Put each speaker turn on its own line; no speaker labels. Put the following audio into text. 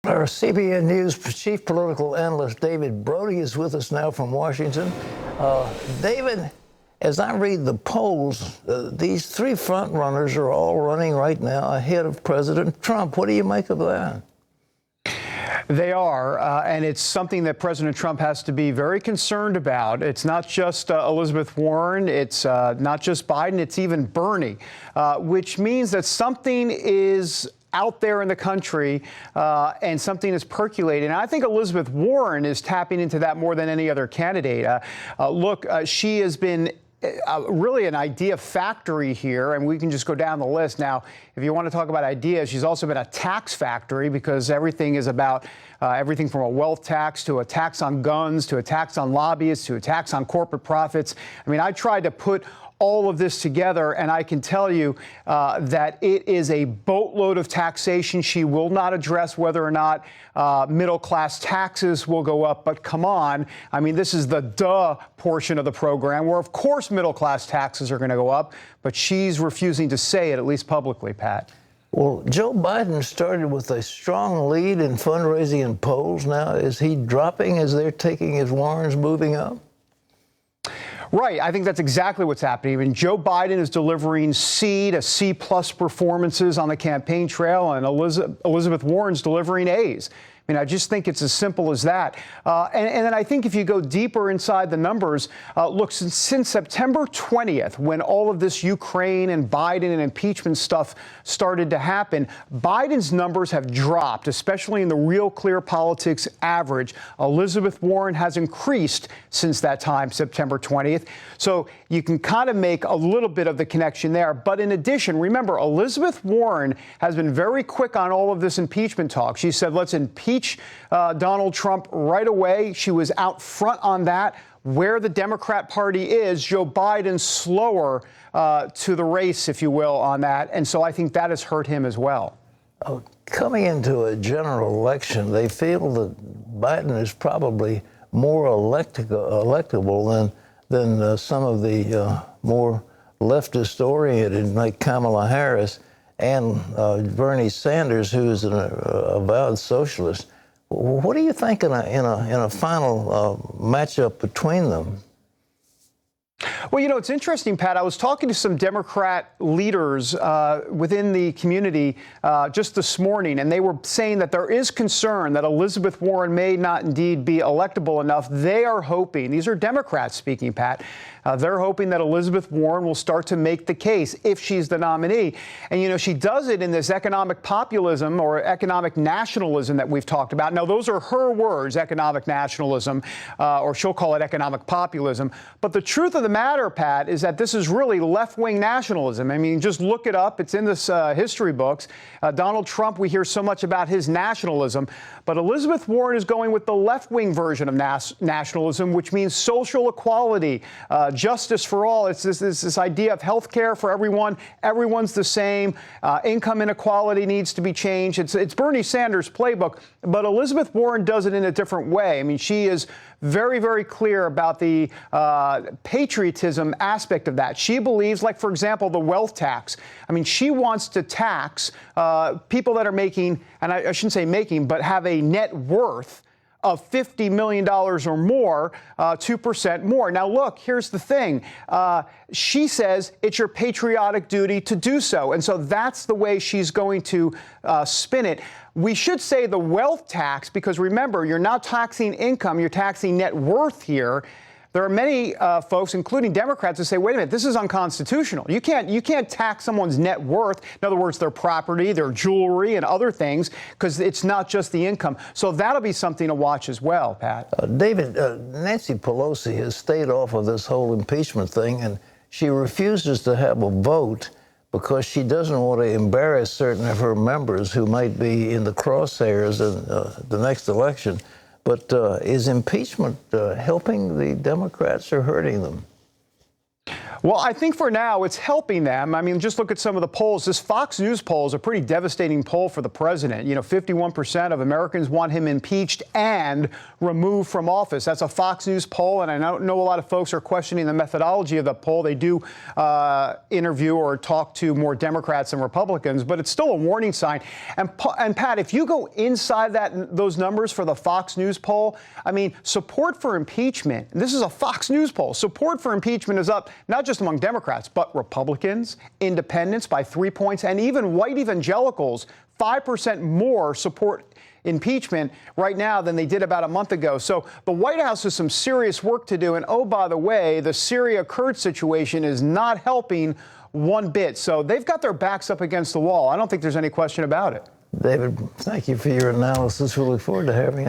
Our CBN News chief political analyst David Brody is with us now from Washington. David, as I read the polls, these three front runners are all running right now ahead of President Trump. What do you make of that?
They are, and it's something that President Trump has to be very concerned about. It's not just Elizabeth Warren, it's not just Biden, it's even Bernie, which means that something is out there in the country and something is percolating. And I think Elizabeth Warren is tapping into that more than any other candidate. She has been really an idea factory here, and we can just go down the list. Now, if you want to talk about ideas, she's also been a tax factory because everything is about everything from a wealth tax to a tax on guns to a tax on lobbyists to a tax on corporate profits. I mean, I tried to put all of this together, and I can tell you that it is a boatload of taxation. She will not address whether or not middle-class taxes will go up, but come on. I mean, this is the duh portion of the program where, of course, middle-class taxes are going to go up, but she's refusing to say it, at least publicly, Pat.
Well, Joe Biden started with a strong lead in fundraising in polls. Now, is he dropping as they're taking his Warrens moving up?
Right. I think that's exactly what's happening. I mean, Joe Biden is delivering C to C+ performances on the campaign trail, and Elizabeth Warren's delivering A's. I mean, I just think it's as simple as that. And then I think if you go deeper inside the numbers, look, since September 20th, when all of this Ukraine and Biden and impeachment stuff started to happen, Biden's numbers have dropped, especially in the Real Clear Politics average. Elizabeth Warren has increased since that time, September 20th. So you can kind of make a little bit of the connection there. But in addition, remember, Elizabeth Warren has been very quick on all of this impeachment talk. She said, let's impeach Donald Trump right away. She was out front on that. Where the Democrat Party is, Joe Biden's slower to the race, if you will, on that. And so I think that has hurt him as well.
Coming into a general election, they feel that Biden is probably more electable than some of the more leftist-oriented, like Kamala Harris and Bernie Sanders, who is an avowed socialist. What do you think in a final matchup between them?
Well, you know, it's interesting, Pat. I was talking to some Democrat leaders within the community just this morning, and they were saying that there is concern that Elizabeth Warren may not indeed be electable enough. They are hoping, these are Democrats speaking, Pat, they're hoping that Elizabeth Warren will start to make the case if she's the nominee. And, you know, she does it in this economic populism or economic nationalism that we've talked about. Now, those are her words, economic nationalism, or she'll call it economic populism. But the truth of the matter, Pat, is that this is really left-wing nationalism. I mean, just look it up. It's in this history books. Donald Trump, we hear so much about his nationalism. But Elizabeth Warren is going with the left-wing version of nationalism, which means social equality, justice for all. It's this idea of health care for everyone. Everyone's the same. Income inequality needs to be changed. It's Bernie Sanders' playbook, but Elizabeth Warren does it in a different way. I mean, she is very, very clear about the patriotism aspect of that. She believes, like, for example, the wealth tax. I mean, she wants to tax people that are making, and I shouldn't say making, but have a net worth of $50 million or more, 2% more. Now, look, here's the thing. She says it's your patriotic duty to do so. And so that's the way she's going to spin it. We should say the wealth tax, because remember, you're not taxing income, you're taxing net worth here. There are many folks, including Democrats, who say, wait a minute, this is unconstitutional. You can't tax someone's net worth, in other words, their property, their jewelry, and other things, because it's not just the income. So that'll be something to watch as well, Pat.
David, Nancy Pelosi has stayed off of this whole impeachment thing, and she refuses to have a vote because she doesn't want to embarrass certain of her members who might be in the crosshairs in the next election. But is impeachment helping the Democrats or hurting them?
Well, I think for now it's helping them. I mean, just look at some of the polls. This Fox News poll is a pretty devastating poll for the president. 51% of Americans want him impeached and removed from office. That's a Fox News poll, and I know a lot of folks are questioning the methodology of the poll. They do interview or talk to more Democrats and Republicans, but it's still a warning sign. And Pat, if you go inside those numbers for the Fox News poll, I mean, support for impeachment, and this is a Fox News poll, support for impeachment is up not just among Democrats, but Republicans, independents by 3 points, and even white evangelicals, 5% more support impeachment right now than they did about a month ago. So the White House has some serious work to do. And oh, by the way, the Syria-Kurd situation is not helping one bit. So they've got their backs up against the wall. I don't think there's any question about it.
David, thank you for your analysis. We look forward to having